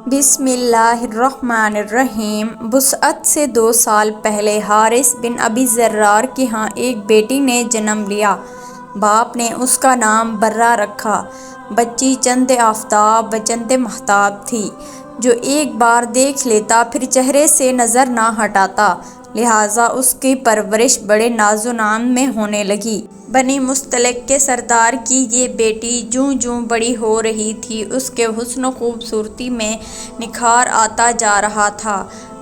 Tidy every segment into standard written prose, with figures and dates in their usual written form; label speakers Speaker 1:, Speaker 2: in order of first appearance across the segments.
Speaker 1: بسم اللہ الرحمن الرحیم۔ وسعت سے 2 سال پہلے حارث بن ابی ذرار کے ہاں ایک بیٹی نے جنم لیا۔ باپ نے اس کا نام برہ رکھا۔ بچی چند آفتاب و چند مہتاب تھی، جو ایک بار دیکھ لیتا پھر چہرے سے نظر نہ ہٹاتا، لہٰذا اس کی پرورش بڑے ناز و نام میں ہونے لگی۔ بنی مستلق کے سردار کی یہ بیٹی جوں جوں بڑی ہو رہی تھی، اس کے حسن و خوبصورتی میں نکھار آتا جا رہا تھا۔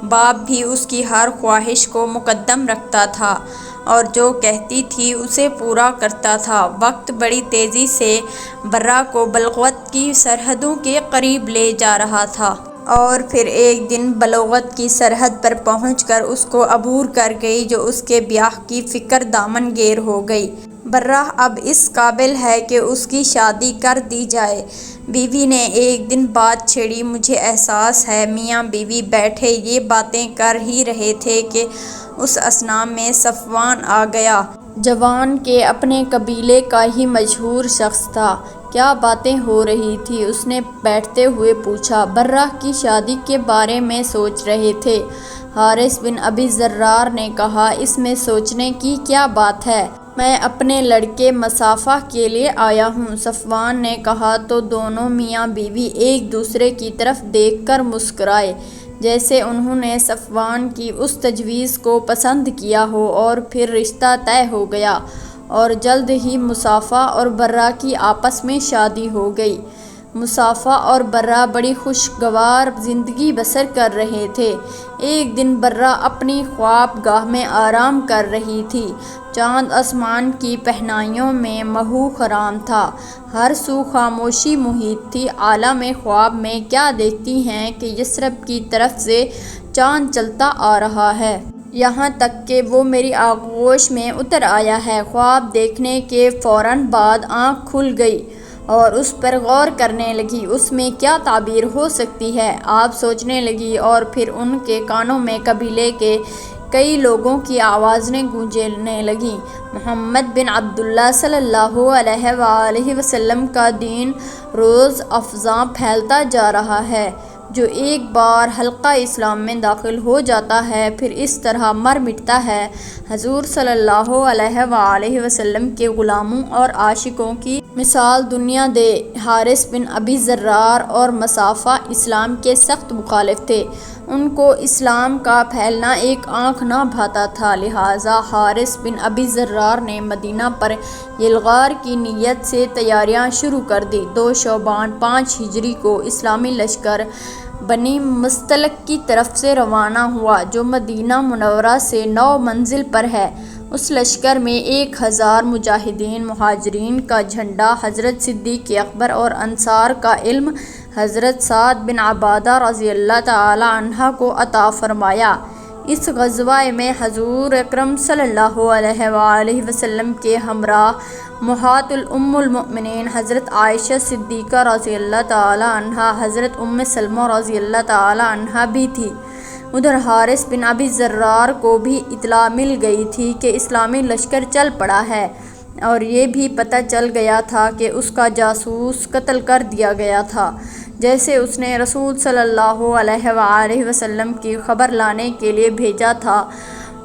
Speaker 1: باپ بھی اس کی ہر خواہش کو مقدم رکھتا تھا اور جو کہتی تھی اسے پورا کرتا تھا۔ وقت بڑی تیزی سے برہ کو بلوغت کی سرحدوں کے قریب لے جا رہا تھا۔ اور پھر ایک دن بلوغت کی سرحد پر پہنچ کر اس کو عبور کر گئی، جو اس کے بیاہ کی فکر دامن گیر ہو گئی۔ برہ اب اس قابل ہے کہ اس کی شادی کر دی جائے۔ بیوی نے ایک دن بات چھیڑی، مجھے احساس ہے میاں بیوی بیٹھے یہ باتیں کر ہی رہے تھے کہ اس اثناء میں صفوان آ گیا۔ جوان کہ اپنے قبیلے کا ہی مشہور شخص تھا۔ کیا باتیں ہو رہی تھیں؟ اس نے بیٹھتے ہوئے پوچھا۔ برہ کی شادی کے بارے میں سوچ رہے تھے، حارث بن ابی ذرار نے کہا۔ اس میں سوچنے کی کیا بات ہے؟ میں اپنے لڑکے مصافہ کے لیے آیا ہوں، صفوان نے کہا۔ تو دونوں میاں بیوی ایک دوسرے کی طرف دیکھ کر مسکرائے، جیسے انہوں نے صفوان کی اس تجویز کو پسند کیا ہو، اور پھر رشتہ طے ہو گیا اور جلد ہی مصافہ اور برہ کی آپس میں شادی ہو گئی۔ مصافہ اور برہ بڑی خوشگوار زندگی بسر کر رہے تھے۔ ایک دن برہ اپنی خواب گاہ میں آرام کر رہی تھی۔ چاند آسمان کی پہنائیوں میں محو خرام تھا، ہر سو خاموشی محیط تھی۔ عالم خواب میں کیا دیکھتی ہیں کہ یثرب کی طرف سے چاند چلتا آ رہا ہے، یہاں تک کہ وہ میری آغوش میں اتر آیا ہے۔ خواب دیکھنے کے فوراً بعد آنکھ کھل گئی اور اس پر غور کرنے لگی، اس میں کیا تعبیر ہو سکتی ہے؟ آپ سوچنے لگی اور پھر ان کے کانوں میں قبیلے کے کئی لوگوں کی آوازیں گونجنے لگیں۔ محمد بن عبداللہ صلی اللہ علیہ وآلہ وسلم کا دین روز افزاں پھیلتا جا رہا ہے۔ جو ایک بار حلقہ اسلام میں داخل ہو جاتا ہے پھر اس طرح مر مٹتا ہے۔ حضور صلی اللہ علیہ وآلہ وسلم کے غلاموں اور عاشقوں کی مثال دنیا دے۔ حارث بن ابی ذرار اور مصافہ اسلام کے سخت مخالف تھے، ان کو اسلام کا پھیلنا ایک آنکھ نہ بھاتا تھا، لہٰذا حارث بن ابی ذرار نے مدینہ پر یلغار کی نیت سے تیاریاں شروع کر دیں۔ 2 شعبان 5 ہجری کو اسلامی لشکر بنی مستلق کی طرف سے روانہ ہوا، جو مدینہ منورہ سے 9 منزل پر ہے۔ اس لشکر میں 1000 مجاہدین، مہاجرین کا جھنڈا حضرت صدیق اکبر اور انصار کا علم حضرت سعد بن عبادہ رضی اللہ تعالی عنہ کو عطا فرمایا۔ اس غزوہ میں حضور اکرم صلی اللہ علیہ وآلہ وسلم کے ہمراہ امہات ام المؤمنین حضرت عائشہ صدیقہ رضی اللہ تعالی عنہا، حضرت سلمہ رضی اللہ تعالی عنہا بھی تھی۔ ادھر حارث بن ابی ذرار کو بھی اطلاع مل گئی تھی کہ اسلامی لشکر چل پڑا ہے، اور یہ بھی پتہ چل گیا تھا کہ اس کا جاسوس قتل کر دیا گیا تھا، جیسے اس نے رسول صلی اللہ علیہ وآلہ وسلم کی خبر لانے کے لیے بھیجا تھا۔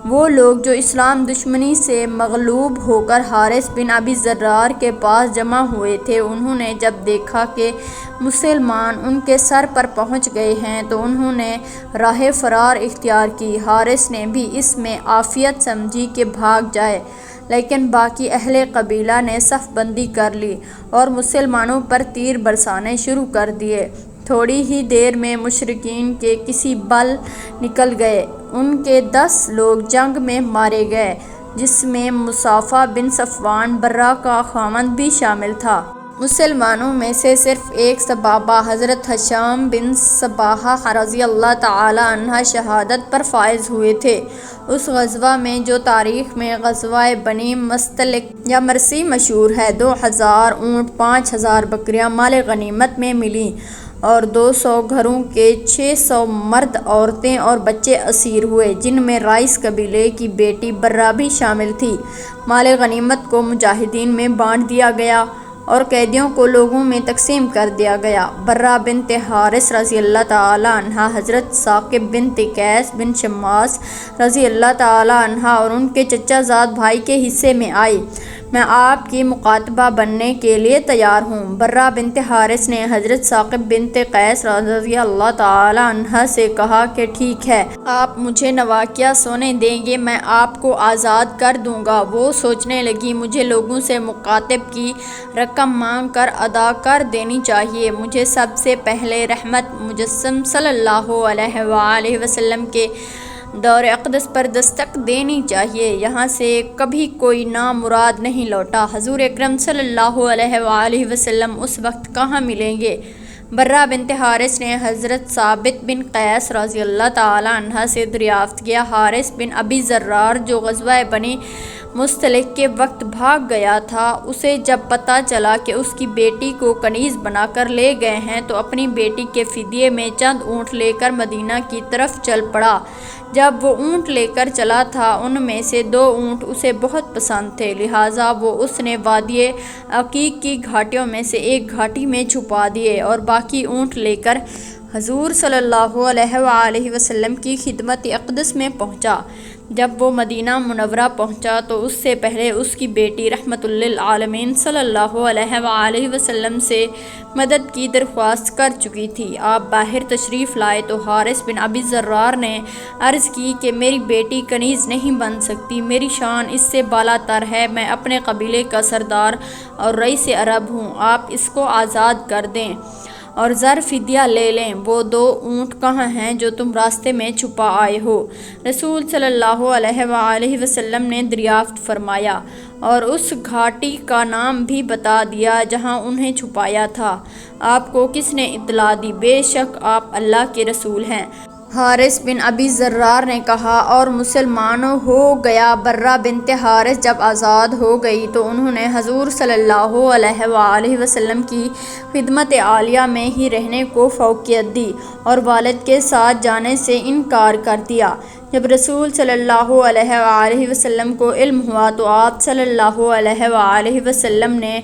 Speaker 1: وہ لوگ جو اسلام دشمنی سے مغلوب ہو کر حارث بن ابی ذرار کے پاس جمع ہوئے تھے، انہوں نے جب دیکھا کہ مسلمان ان کے سر پر پہنچ گئے ہیں تو انہوں نے راہ فرار اختیار کی۔ حارث نے بھی اس میں عافیت سمجھی کہ بھاگ جائے، لیکن باقی اہل قبیلہ نے صف بندی کر لی اور مسلمانوں پر تیر برسانے شروع کر دیے۔ تھوڑی ہی دیر میں مشرکین کے کسی بل نکل گئے، ان کے 10 لوگ جنگ میں مارے گئے، جس میں مصافہ بن صفوان برہ کا خاوند بھی شامل تھا۔ مسلمانوں میں سے صرف ایک صحابہ حضرت ہشام بن صباحہ رضی اللہ تعالی عنہ شہادت پر فائز ہوئے تھے۔ اس غزوہ میں، جو تاریخ میں غزوہ بنی مستلق یا مرسی مشہور ہے، 2000 اونٹ، 5000 بکریاں مال غنیمت میں ملیں اور 200 گھروں کے 600 مرد، عورتیں اور بچے اسیر ہوئے، جن میں رائس قبیلے کی بیٹی برہ بھی شامل تھی۔ مال غنیمت کو مجاہدین میں بانٹ دیا گیا اور قیدیوں کو لوگوں میں تقسیم کر دیا گیا۔ برہ بنت حارث رضی اللہ تعالی عنہا حضرت ثاقب بنت قیس بن شماس رضی اللہ تعالی عنہا اور ان کے چچا زاد بھائی کے حصے میں آئی۔ میں آپ کی مکاتبہ بننے کے لیے تیار ہوں۔ برہ بنت حارث نے حضرت ثاقب بنت قیس رضی اللہ تعالی عنہا سے کہا کہ ٹھیک ہے، آپ مجھے نواقیہ سونے دیں گے، میں آپ کو آزاد کر دوں گا۔ وہ سوچنے لگی مجھے لوگوں سے مکاتب کی رقم مانگ کر ادا کر دینی چاہیے، مجھے سب سے پہلے رحمت مجسم صلی اللہ علیہ وآلہ وسلم کے دور اقدس پر دستک دینی چاہیے۔ یہاں سے کبھی کوئی نامراد نہیں لوٹا۔ حضور اکرم صلی اللہ علیہ وآلہ وسلم اس وقت کہاں ملیں گے؟ برہ بنت حارث نے حضرت ثابت بن قیس رضی اللہ تعالی عنہ سے دریافت کیا، حارث بن ابی ذرار جو غزوہ بنی مصطلق کے وقت بھاگ گیا تھا، اسے جب پتہ چلا کہ اس کی بیٹی کو کنیز بنا کر لے گئے ہیں تو اپنی بیٹی کے فدیے میں چند اونٹ لے کر مدینہ کی طرف چل پڑا۔ جب وہ اونٹ لے کر چلا تھا ان میں سے 2 اونٹ اسے بہت پسند تھے، لہٰذا وہ اس نے وادی عقیق کی گھاٹیوں میں سے ایک گھاٹی میں چھپا دیے اور باقی اونٹ لے کر حضور صلی اللہ علیہ وآلہ وسلم کی خدمت اقدس میں پہنچا۔ جب وہ مدینہ منورہ پہنچا تو اس سے پہلے اس کی بیٹی رحمت للعالمین صلی اللہ علیہ وآلہ وسلم سے مدد کی درخواست کر چکی تھی۔ آپ باہر تشریف لائے تو حارث بن ابی ذرار نے عرض کی کہ میری بیٹی کنیز نہیں بن سکتی، میری شان اس سے بالا تر ہے، میں اپنے قبیلے کا سردار اور رئیس عرب ہوں، آپ اس کو آزاد کر دیں اور زر فدیہ لے لیں۔ وہ 2 اونٹ کہاں ہیں جو تم راستے میں چھپا آئے ہو؟ رسول صلی اللہ علیہ وآلہ وسلم نے دریافت فرمایا اور اس گھاٹی کا نام بھی بتا دیا جہاں انہیں چھپایا تھا۔ آپ کو کس نے اطلاع دی؟ بے شک آپ اللہ کے رسول ہیں۔ حارث بن ابی ذرار نے کہا اور مسلمان ہو گیا۔ برہ بنت حارث جب آزاد ہو گئی تو انہوں نے حضور صلی اللہ علیہ وآلہ وسلم کی خدمت عالیہ میں ہی رہنے کو فوقیت دی اور والد کے ساتھ جانے سے انکار کر دیا۔ جب رسول صلی اللہ علیہ وآلہ وسلم کو علم ہوا تو آپ صلی اللہ علیہ وآلہ وسلم نے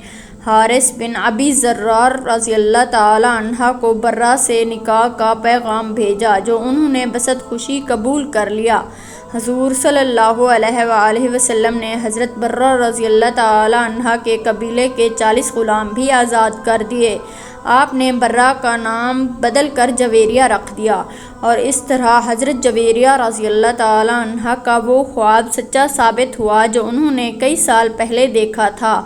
Speaker 1: حارث بن ابی ذرار رضی اللہ تعالی عنہ کو برہ سے نکاح کا پیغام بھیجا جو انہوں نے بسط خوشی قبول کر لیا۔ حضور صلی اللہ علیہ وآلہ وسلم نے حضرت برہ رضی اللہ تعالی عنہ کے قبیلے کے 40 غلام بھی آزاد کر دیے۔ آپ نے برہ کا نام بدل کر جویریہ رکھ دیا اور اس طرح حضرت جویریہ رضی اللہ تعالی عنہ کا وہ خواب سچا ثابت ہوا جو انہوں نے کئی سال پہلے دیکھا تھا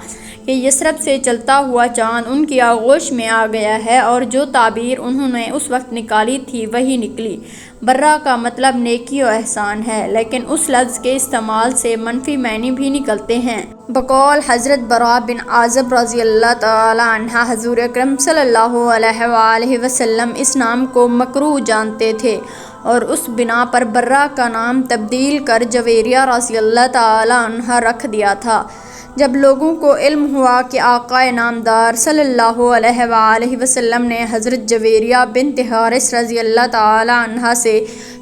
Speaker 1: کہ یثرب سے چلتا ہوا چاند ان کی آغوش میں آ گیا ہے، اور جو تعبیر انہوں نے اس وقت نکالی تھی وہی نکلی۔ برہ کا مطلب نیکی و احسان ہے، لیکن اس لفظ کے استعمال سے منفی معنی بھی نکلتے ہیں۔ بقول حضرت براء بن عازب رضی اللہ تعالی عنہ حضور اکرم صلی اللہ علیہ وآلہ وسلم اس نام کو مکروہ جانتے تھے اور اس بنا پر برہ کا نام تبدیل کر جویریہ رضی اللہ تعالی عنہ رکھ دیا تھا۔ جب لوگوں کو علم ہوا کہ آقا نامدار صلی اللہ علیہ وآلہ وسلم نے حضرت جویریہ بنت حارث رضی اللہ تعالی عنہ سے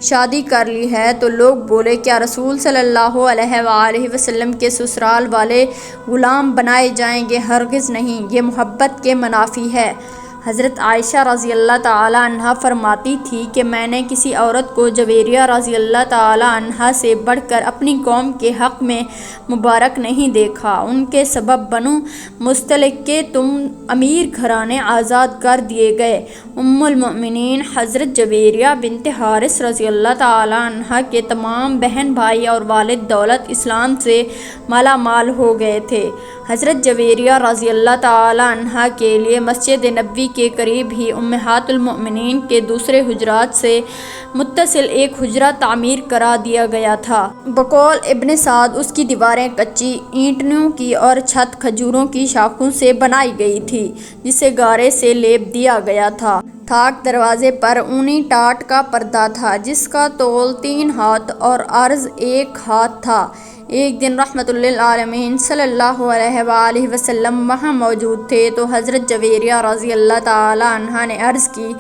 Speaker 1: شادی کر لی ہے تو لوگ بولے کیا رسول صلی اللہ علیہ وآلہ وسلم کے سسرال والے غلام بنائے جائیں گے؟ ہرگز نہیں، یہ محبت کے منافی ہے۔ حضرت عائشہ رضی اللہ تعالی عنہ فرماتی تھی کہ میں نے کسی عورت کو جویریہ رضی اللہ تعالی عنہ سے بڑھ کر اپنی قوم کے حق میں مبارک نہیں دیکھا۔ ان کے سبب بنو مصطلق کے تم امیر گھرانے آزاد کر دیے گئے۔ ام المؤمنین حضرت جویریہ بنت حارث رضی اللہ تعالی عنہ کے تمام بہن بھائی اور والد دولت اسلام سے مالا مال ہو گئے تھے۔ حضرت جویریہ رضی اللہ تعالی عنہ کے لیے مسجد نبوی کے قریب ہی امہات المؤمنین کے دوسرے حجرات سے متصل ایک حجرہ تعمیر کرا دیا گیا تھا۔ بقول ابن سعد اس کی دیواریں کچی اینٹوں کی اور چھت کھجوروں کی شاخوں سے بنائی گئی تھی جسے گارے سے لیپ دیا گیا تھا۔ تھاک دروازے پر اونی ٹاٹ کا پردہ تھا جس کا طول 3 ہاتھ اور عرض 1 ہاتھ تھا۔ ایک دن رحمت للعالمین صلی اللہ علیہ وآلہ وسلم وہاں موجود تھے تو حضرت جویریہ رضی اللہ تعالی عنہ نے عرض کی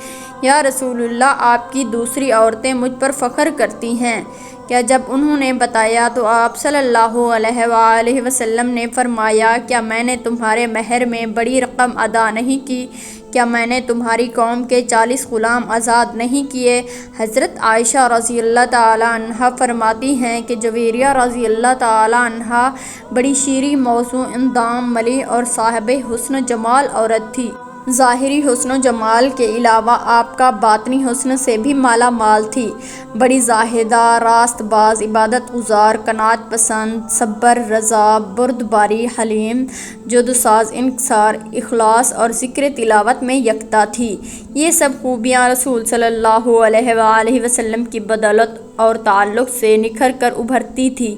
Speaker 1: یا رسول اللہ، آپ کی دوسری عورتیں مجھ پر فخر کرتی ہیں کیا؟ جب انہوں نے بتایا تو آپ صلی اللہ علیہ وآلہ وسلم نے فرمایا، کیا میں نے تمہارے مہر میں بڑی رقم ادا نہیں کی؟ کیا میں نے تمہاری قوم کے 40 غلام آزاد نہیں کیے؟ حضرت عائشہ رضی اللہ تعالیٰ عنہا فرماتی ہیں کہ جویریہ رضی اللہ تعالیٰ عنہا بڑی شیریں موزوں، اندام ملیح اور صاحب حسن و جمال عورت تھی۔ ظاہری حسن و جمال کے علاوہ آپ کا باطنی حسن سے بھی مالا مال تھی۔ بڑی زاہدہ، راست باز، عبادت گزار، قناعت پسند، صبر، رضا، بردباری، حلیم، جود و ساز، انکسار، اخلاص اور ذکر تلاوت میں یکتا تھی۔ یہ سب خوبیاں رسول صلی اللہ علیہ وآلہ وسلم کی بدولت اور تعلق سے نکھر کر ابھرتی تھی۔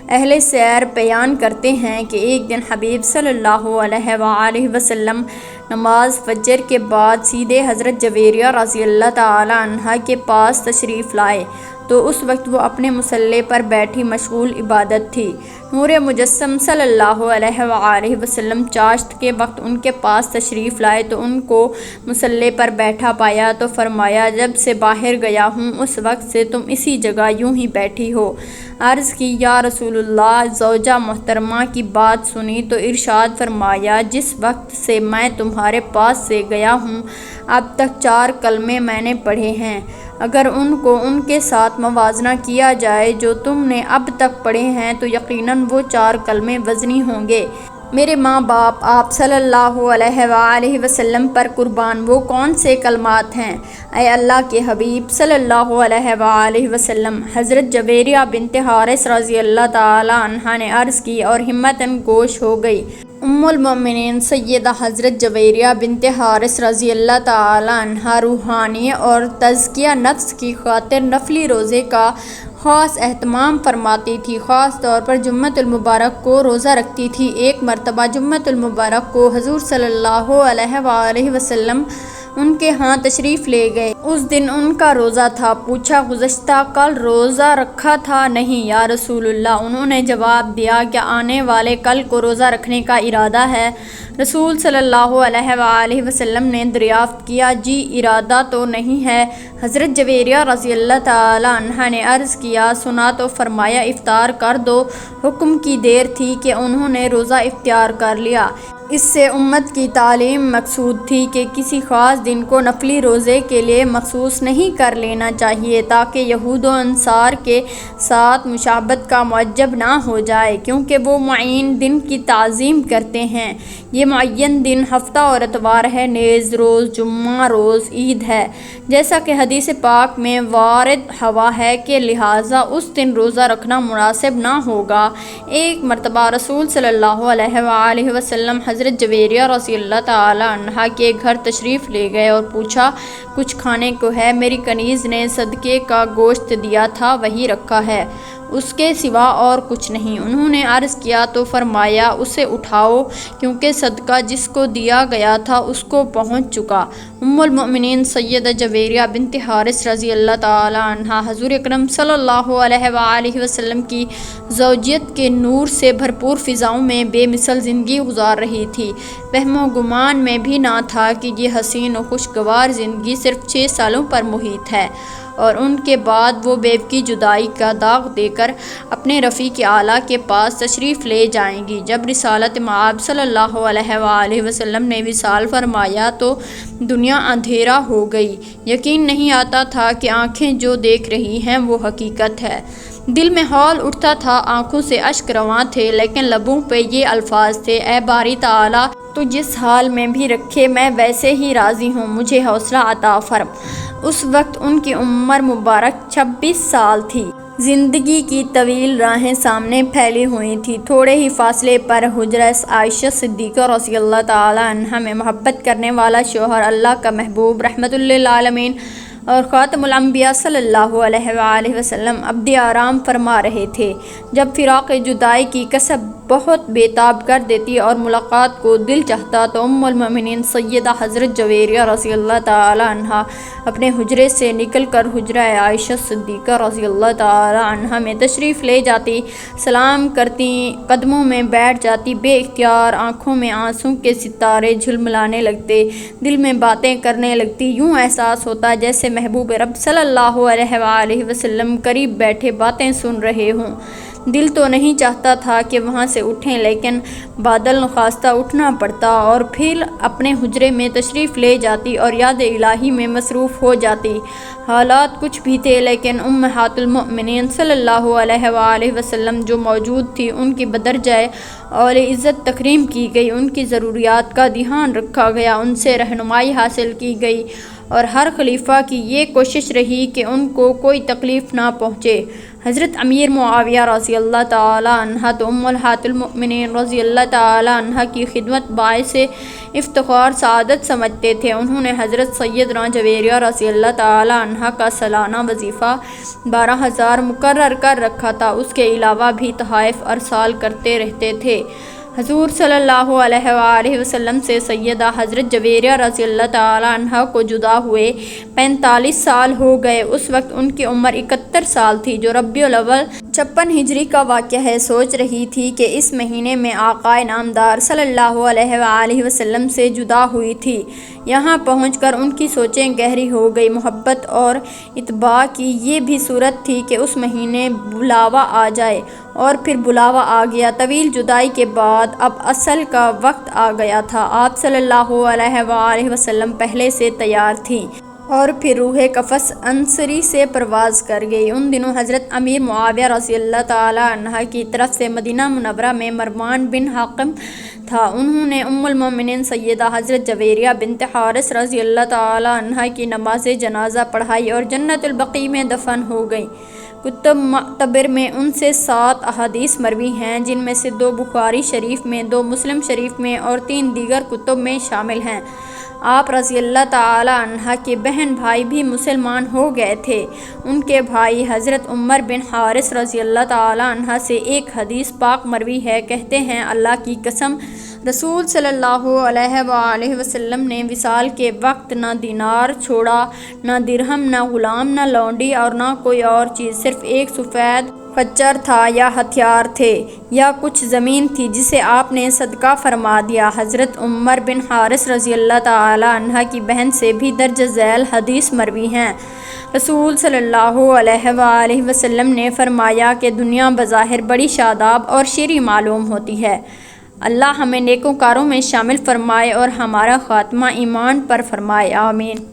Speaker 1: اہل سیر بیان کرتے ہیں کہ ایک دن حبیب صلی اللہ علیہ وآلہ وسلم نماز فجر کے بعد سیدھے حضرت جویریہ رضی اللہ تعالیٰ عنہا کے پاس تشریف لائے تو اس وقت وہ اپنے مصلی پر بیٹھی مشغول عبادت تھی۔ نور مجسم صلی اللہ علیہ وآلہ وسلم چاشت کے وقت ان کے پاس تشریف لائے تو ان کو مصلی پر بیٹھا پایا تو فرمایا، جب سے باہر گیا ہوں اس وقت سے تم اسی جگہ یوں ہی بیٹھی ہو۔ عرض کی، یا رسول اللہ، زوجہ محترمہ کی بات سنی تو ارشاد فرمایا، جس وقت سے میں تمہارے پاس سے گیا ہوں اب تک 4 کلمے میں نے پڑھے ہیں، اگر ان کو ان کے ساتھ موازنہ کیا جائے جو تم نے اب تک پڑھے ہیں تو یقیناً وہ 4 کلمے وزنی ہوں گے۔ میرے ماں باپ آپ صلی اللہ علیہ وآلہ وسلم پر قربان، وہ کون سے کلمات ہیں؟ اے اللہ کے حبیب صلی اللہ علیہ وآلہ وسلم۔ حضرت جویریہ بنت حارث رضی اللہ تعالیٰ عنہا نے عرض کی اور ہمتاً گوش ہو گئی۔ ام المؤمنین سیدہ حضرت جویریہ بنت حارث رضی اللہ تعالیٰ عنہا روحانی اور تزکیہ نفس کی خاطر نفلی روزے کا خاص اہتمام فرماتی تھی، خاص طور پر جمعۃ المبارک کو روزہ رکھتی تھی۔ ایک مرتبہ جمعۃ المبارک کو حضور صلی اللہ علیہ وآلہ وسلم ان کے ہاں تشریف لے گئے۔ اس دن ان کا روزہ تھا۔ پوچھا، گزشتہ کل روزہ رکھا تھا؟ نہیں یا رسول اللہ۔ انہوں نے جواب دیا، کیا آنے والے کل کو روزہ رکھنے کا ارادہ ہے؟ رسول صلی اللہ علیہ وآلہ وسلم نے دریافت کیا، جی ارادہ تو نہیں ہے۔ حضرت جویریہ رضی اللہ تعالیٰ عنہا نے عرض کیا، سنا تو فرمایا افطار کر دو۔ حکم کی دیر تھی کہ انہوں نے روزہ اختیار کر لیا۔ اس سے امت کی تعلیم مقصود تھی کہ کسی خاص دن کو نفلی روزے کے لیے مخصوص نہیں کر لینا چاہیے تاکہ یہود و انصار کے ساتھ مشابہت کا معجب نہ ہو جائے، کیونکہ وہ معین دن کی تعظیم کرتے ہیں۔ یہ معین دن ہفتہ اور اتوار ہے، نیز روز جمعہ روز عید ہے، جیسا کہ حدیث پاک میں وارد ہوا ہے کہ لہٰذا اس دن روزہ رکھنا مناسب نہ ہوگا۔ ایک مرتبہ رسول صلی اللہ علیہ وآلہ وسلم حضرت جویریہ رضی اللہ تعالیٰ عنہا کے گھر تشریف لے گئے اور پوچھا، کچھ کھانے کو ہے؟ میری کنیز نے صدقے کا گوشت دیا تھا، وہی رکھا ہے، اس کے سوا اور کچھ نہیں۔ انہوں نے عرض کیا تو فرمایا، اسے اٹھاؤ کیونکہ صدقہ جس کو دیا گیا تھا اس کو پہنچ چکا۔ ام المؤمنین سیدہ جویریہ بنت حارث رضی اللہ تعالیٰ عنہا حضور اکرم صلی اللہ علیہ وآلہ وسلم کی زوجیت کے نور سے بھرپور فضاؤں میں بے مثل زندگی گزار رہی تھی۔ وہم و گمان میں بھی نہ تھا کہ یہ حسین و خوشگوار زندگی صرف 6 سالوں پر محیط ہے اور ان کے بعد وہ بیوی کی جدائی کا داغ دے کر اپنے رفیق اعلیٰ کے پاس تشریف لے جائیں گی۔ جب رسالت مآب صلی اللہ علیہ وآلہ وسلم نے وصال فرمایا تو دنیا اندھیرا ہو گئی۔ یقین نہیں آتا تھا کہ آنکھیں جو دیکھ رہی ہیں وہ حقیقت ہے۔ دل میں ہول اٹھتا تھا، آنکھوں سے اشک رواں تھے، لیکن لبوں پہ یہ الفاظ تھے، اے باری تعالیٰ، تو جس حال میں بھی رکھے میں ویسے ہی راضی ہوں، مجھے حوصلہ عطا فرم۔ اس وقت ان کی عمر مبارک 26 سال تھی۔ زندگی کی طویل راہیں سامنے پھیلی ہوئی تھی۔ تھوڑے ہی فاصلے پر حجرہ عائشہ صدیقہ رضی اللہ تعالیٰ عنہا میں محبت کرنے والا شوہر، اللہ کا محبوب رحمت للعالمین اور خاتم الانبیاء صلی اللہ علیہ وآلہ وسلم ابد آرام فرما رہے تھے جب فراق جدائی کی کسب بہت بےتاب کر دیتی اور ملاقات کو دل چاہتا تو ام المومنین سیدہ حضرت جویریہ رضی اللہ تعالی عنہا اپنے حجرے سے نکل کر حجرہ عائشہ صدیقہ رضی اللہ تعالی عنہا میں تشریف لے جاتی، سلام کرتی، قدموں میں بیٹھ جاتی، بے اختیار آنکھوں میں آنسوں کے ستارے جھلملانے لگتے، دل میں باتیں کرنے لگتی، یوں احساس ہوتا جیسے محبوب رب صلی اللہ علیہ وآلہ وسلم قریب بیٹھے باتیں سن رہے ہوں۔ دل تو نہیں چاہتا تھا کہ وہاں سے اٹھیں، لیکن بادل نخواستہ اٹھنا پڑتا اور پھر اپنے حجرے میں تشریف لے جاتی اور یاد الہی میں مصروف ہو جاتی۔ حالات کچھ بھی تھے لیکن امہات المؤمنین صلی اللہ علیہ وآلہ وسلم جو موجود تھی ان کی بدرجہ اعلی عزت تکریم کی گئی، ان کی ضروریات کا دھیان رکھا گیا، ان سے رہنمائی حاصل کی گئی اور ہر خلیفہ کی یہ کوشش رہی کہ ان کو کوئی تکلیف نہ پہنچے۔ حضرت امیر معاویہ رضی اللہ تعالی عنہ تو امہات المؤمنین رضی اللہ تعالی عنہ کی خدمت باعث افتخار سعادت سمجھتے تھے۔ انہوں نے حضرت سیدنا جویریہ رضی اللہ تعالی عنہ کا سالانہ وظیفہ 12,000 مقرر کر رکھا تھا، اس کے علاوہ بھی تحائف ارسال کرتے رہتے تھے۔ حضور صلی اللہ علیہ وآلہ وسلم سے سیدہ حضرت جویریہ رضی اللہ تعالی عنہ کو جدا ہوئے 45 سال ہو گئے، اس وقت ان کی عمر 71 سال تھی، جو ربیع الاول 56 ہجری کا واقعہ ہے۔ سوچ رہی تھی کہ اس مہینے میں آقائے نامدار صلی اللہ علیہ وآلہ وسلم سے جدا ہوئی تھی۔ یہاں پہنچ کر ان کی سوچیں گہری ہو گئی۔ محبت اور اتباع کی یہ بھی صورت تھی کہ اس مہینے بلاوا آ جائے، اور پھر بلاوا آ گیا۔ طویل جدائی کے بعد اب اصل کا وقت آ گیا تھا۔ آپ صلی اللہ علیہ وآلہ وسلم پہلے سے تیار تھیں اور پھر روح قفس انصری سے پرواز کر گئی۔ ان دنوں حضرت امیر معاویہ رضی اللہ تعالی عنہ کی طرف سے مدینہ منورہ میں مروان بن حکم تھا۔ انہوں نے ام المومنین سیدہ حضرت جویریہ بنت حارث رضی اللہ تعالی عنہ کی نماز جنازہ پڑھائی اور جنت البقیع میں دفن ہو گئیں۔ کتب معتبر میں ان سے 7 احادیث مروی ہیں، جن میں سے 2 بخاری شریف میں، 2 مسلم شریف میں اور 3 دیگر کتب میں شامل ہیں۔ آپ رضی اللہ تعالی عنہ کے بہن بھائی بھی مسلمان ہو گئے تھے۔ ان کے بھائی حضرت عمر بن حارث رضی اللہ تعالی عنہ سے ایک حدیث پاک مروی ہے، کہتے ہیں اللہ کی قسم رسول صلی اللہ علیہ وآلہ وسلم نے وصال کے وقت نہ دینار چھوڑا، نہ درہم، نہ غلام، نہ لونڈی اور نہ کوئی اور چیز، صرف ایک سفید خچر تھا یا ہتھیار تھے یا کچھ زمین تھی جسے آپ نے صدقہ فرما دیا۔ حضرت عمر بن حارث رضی اللہ تعالی عنہ کی بہن سے بھی درج ذیل حدیث مروی ہیں۔ رسول صلی اللہ علیہ وآلہ وسلم نے فرمایا کہ دنیا بظاہر بڑی شاداب اور شیریں معلوم ہوتی ہے، اللہ ہمیں نیکوکاروں میں شامل فرمائے اور ہمارا خاتمہ ایمان پر فرمائے، آمین۔